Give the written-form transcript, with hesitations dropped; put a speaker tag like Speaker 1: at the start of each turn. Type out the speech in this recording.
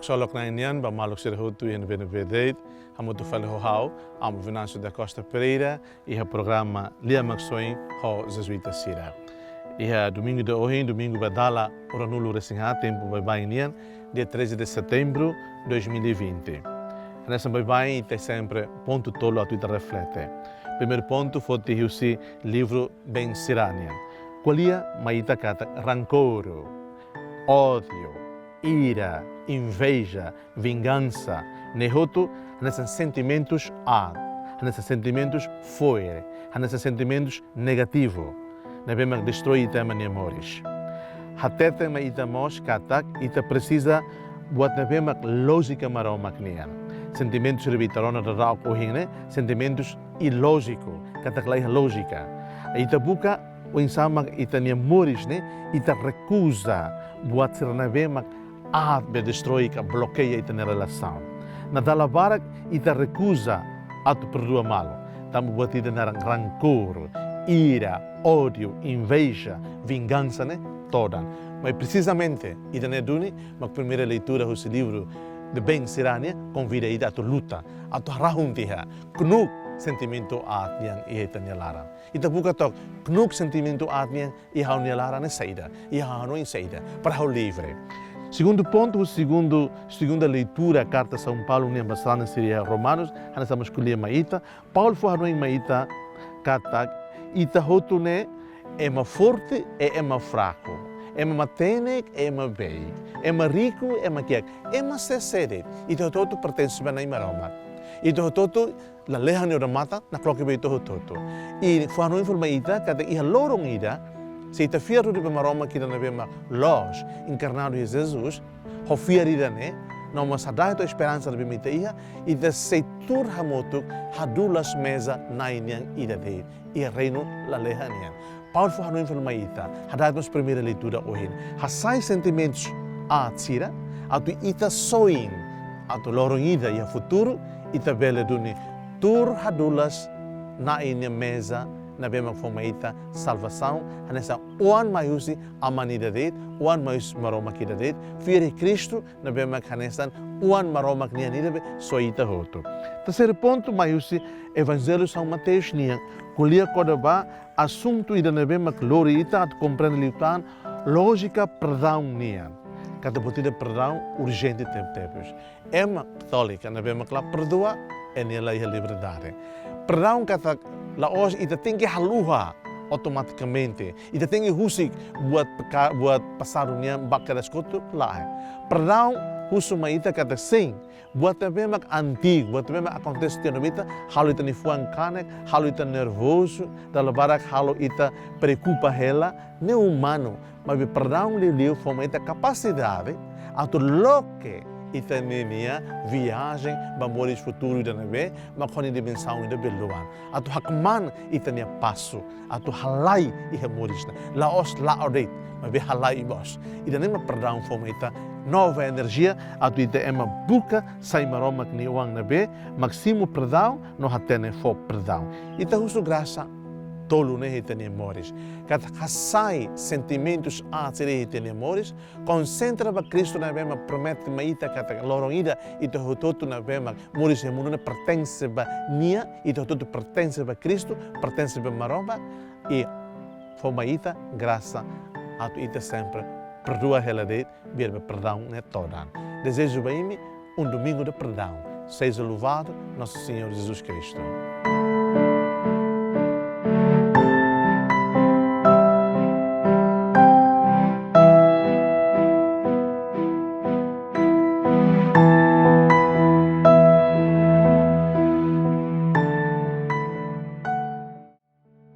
Speaker 1: solok na inian ba maluk sir hutu in benedeit hamutu fale ho hau am Venâncio da Costa Pereira e o programa Lia Maxoin ho Jesuíta Sira. E domingo de hoje, domingo badala oranulo resinha tempo vai inian dia 13 de setembro 2020. Nessa vai tem sempre ponto tolo a tu reflete. Primeiro ponto foi o livro Ben Sirania. Qualia maita kata rancoro, ódio, ira, inveja, vingança, nehoto, nesses sentimentos nesses sentimentos fora, nesses sentimentos negativos, devemos destruir tema de amores. Hatete ma ita mos katak ita precisa buat devemos lógica maroma knian. Sentimentos revitarona da rau kohine, sentimentos ilógico, katak lai lógica. Ita buka o insama ita ni amores ne, ita recusa buat sirnavemak be destruir que bloqueia ita na relação. Na dala barak ita recusa atu perdoa malo. Tamu buat ita na rancor, ira, ódio, inveja, vingança, né? Toda. Mas precisamente, ita ne duni, ma primeira leitura desse livro de Ben Sirania convida ita a luta, a rahuntiha, knuk sentimento atniang ita nialara. Ita buka tok, knuk sentimento atniang iha nialara ne saída, iha no saída, para o livre. Segundo ponto, segunda leitura, a carta de São Paulo, nem bastante seria Romanos, nós estamos escolher maita. Paulo foi em maita, katak, ita hotune é mais forte e é mais fraco, é mais matene é mais bem, é mais rico é mais kiak, é mais sede. Ita todo pertence a Roma. Ita todo la leha ne mata na cloque be ito todo. E foi em maita, katak iha lorong ida. Se ita fiaru de Roma que não vemos luz encarnado em Jesus, o fiarida né, não mas dá a esperança de bemita ia e de seitur hamotuk hadulas mesa na inian ida de e reino la lehanian. Paulo foi no informa ita, hadá nos primeira leitura hoje. Hasai sentimentos a tsira, a tu ita soin, a tu lorongida e a futuro ita bela duni tur hadulas na inian mesa na bema formaita salvação, nessa oan maiusi amanida det, oan maius maroma kida det, fire Cristo na bema nessa oan maroma knia nida soita hoto. Terceiro ponto maiusi Evangelho São Mateus nia, kulia kodaba assunto ida na bema gloriita at compreende liutan lógica perdão nia. Cada botida perdão urgente tempos. Ema católica na bema kla perdoa é nela a liberdade. Perdão kata la os ita tem que haluha automaticamente. Ita tem que husik buat passar unia bakar escuto lá. Perdão husuma ita kata sim buat também antigo, buat também acontece que novita halu ita ni fuang kanek, halu ita nervoso, dalam barak halu ita preocupa ela, ne humano, mas perdão lhe forma ita capacidade atu loque ita nenia viagem bamores futuro da neve mas com dimensão da beluan atu hakman ita nia passo atu halai e moris la os la odet mas be halai bos ita nem perdão forma ita nova energia atu ita ema buka sai maroma que ni wang nebe maximo perdão no hatene fo perdão ita uso graça tolo ne hitene amores. Kat hasai sentimentos a ser hitene amores, concentra ba Cristo na bema promete maita kat lorongida ito hototo na bema moris e mundo pertence ba nia ito hototo pertence ba Cristo, pertence ba maroma e fo maita graça a tu ita sempre perdoa ela det biar ba perdão ne todan. Desejo ba imi domingo de perdão. Seja louvado nosso Senhor Jesus Cristo.